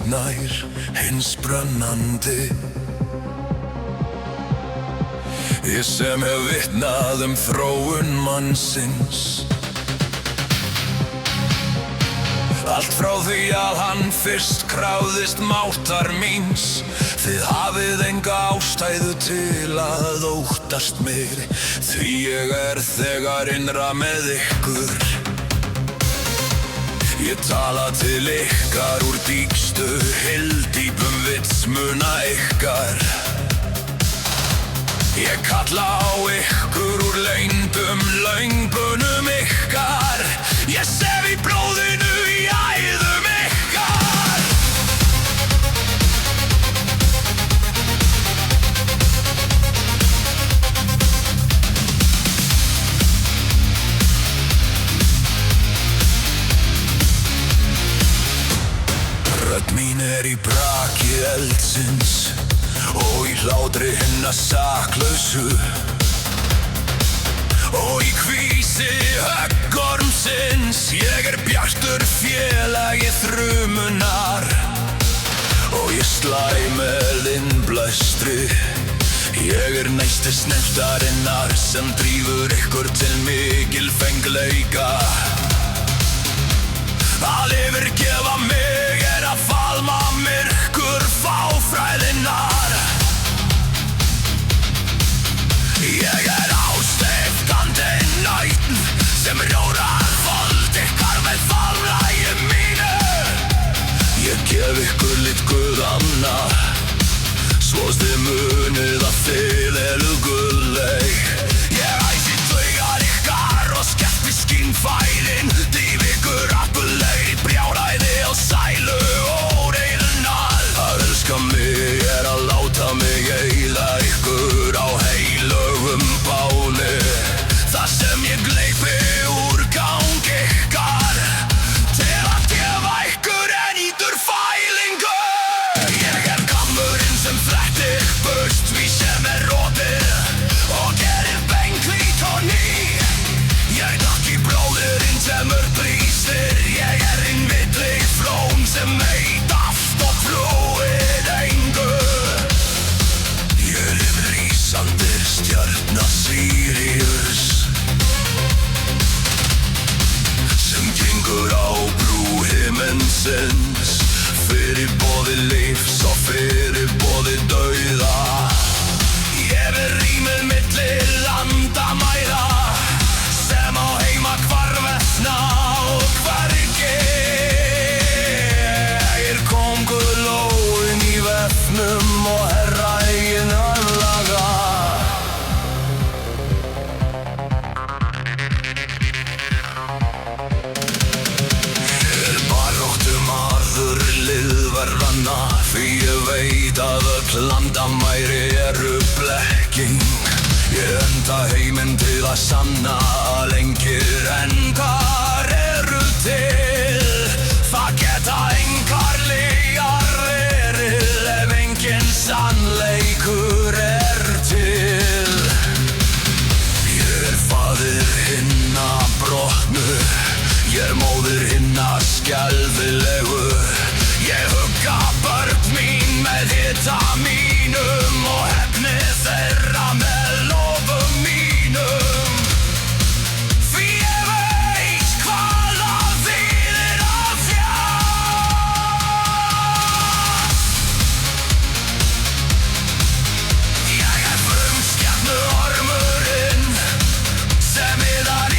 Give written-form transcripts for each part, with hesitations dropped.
nær hins brennandi. Ég sem hef vitnað þróun mannsins. Allt frá því að hann fyrst krafðist máttar míns. Þið hafið enga ástæðu til að óttast mig, því ég þegar innra með ykkur. Ég tala til ykkar úr dýpstu hyldýpum vitsmuna ykkar. Ég kalla á ykkur úr leyndum löngunum ykkar. Ég sef í blóðinu í æðum ykkar. Rödd mín í braki eldsins og í hlátri hinna saklausu og í hvísi höggormsins. Ég bjartur félagi þrumunar og ég slæ með innblæstri. Ég næsti sneftarinnar sem drífur ykkur til mikilfengleika. Að yfirgefa mig að faðma myrkur fáfræðinnar. Ég ástiftandi nætn sem rjórar vald ykkar með faðmlagi mínu. Ég gef ykkur lit guðanna, svo þið munið að þið guðleg. Ég æsi taugar ykkar og skerpi skínfærin, dýf ykkur appulegri brjálæði og sælu og reiðunar. Að elska mig að láta mig eyða ykkur á heilögum báli. Það sem ég gleypi úr gang ykkar til að gefa ykkur nýtur fælingu. Ég kammurinn sem flettir burt því sem opið og gerir benghvít og ný. Ég drakk í bróðurinn sem blístir. Ég innvillig flón sem veit allt og flúið engu. Ég rísandi stjarna Sirius sem gengur á brú himensins, fyrir boði lífs og fyrir boði dauða. Ég rýmið milli landamæra sem á heima hvarvetna og hvergi. Ég kóngur lóin í vefnum og herra eigin örlaga. Ég baróttu maður liðverðanna, því ég veit að öll landamæri blekking. Ég enda heiminn til að sanna að lengir engar til. Það geta engar lygar verið ef enginn sannleikur til. Ég faðir hinna brotnu, ég móðir hinna skelfilegu. Ég hugga börn mín með hita mínum og hefni þeirra með lofum mínum. Því ég veit hvað það þýðir að þjást. Ég frumstjarnu ormurinn sem iðar í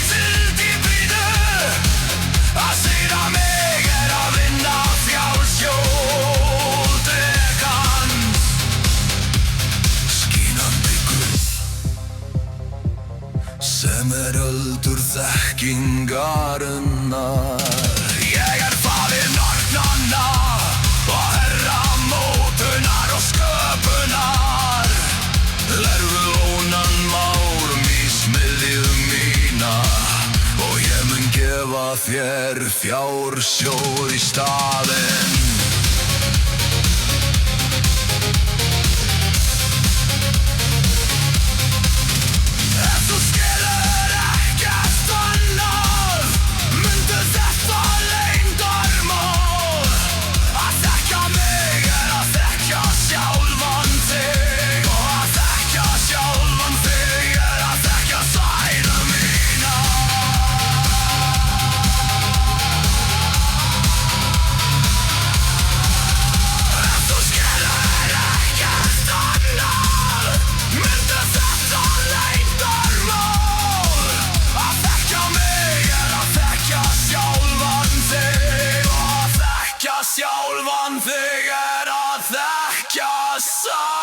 hyldýpinu. Að sigra mig að vinna fjálsjól drekans. Skínandi guð sem öldur þekkingarinnar. Ég faðir nornanna og herra mótunar og sköpunar. Lærðu ónan már mísmiðju mína og ég mun gefa þér fjársjóð í staðinn. Ef þú skilur ekkert annað, mundu þetta leyndarmál að sjálfan þig er að þekkja satt.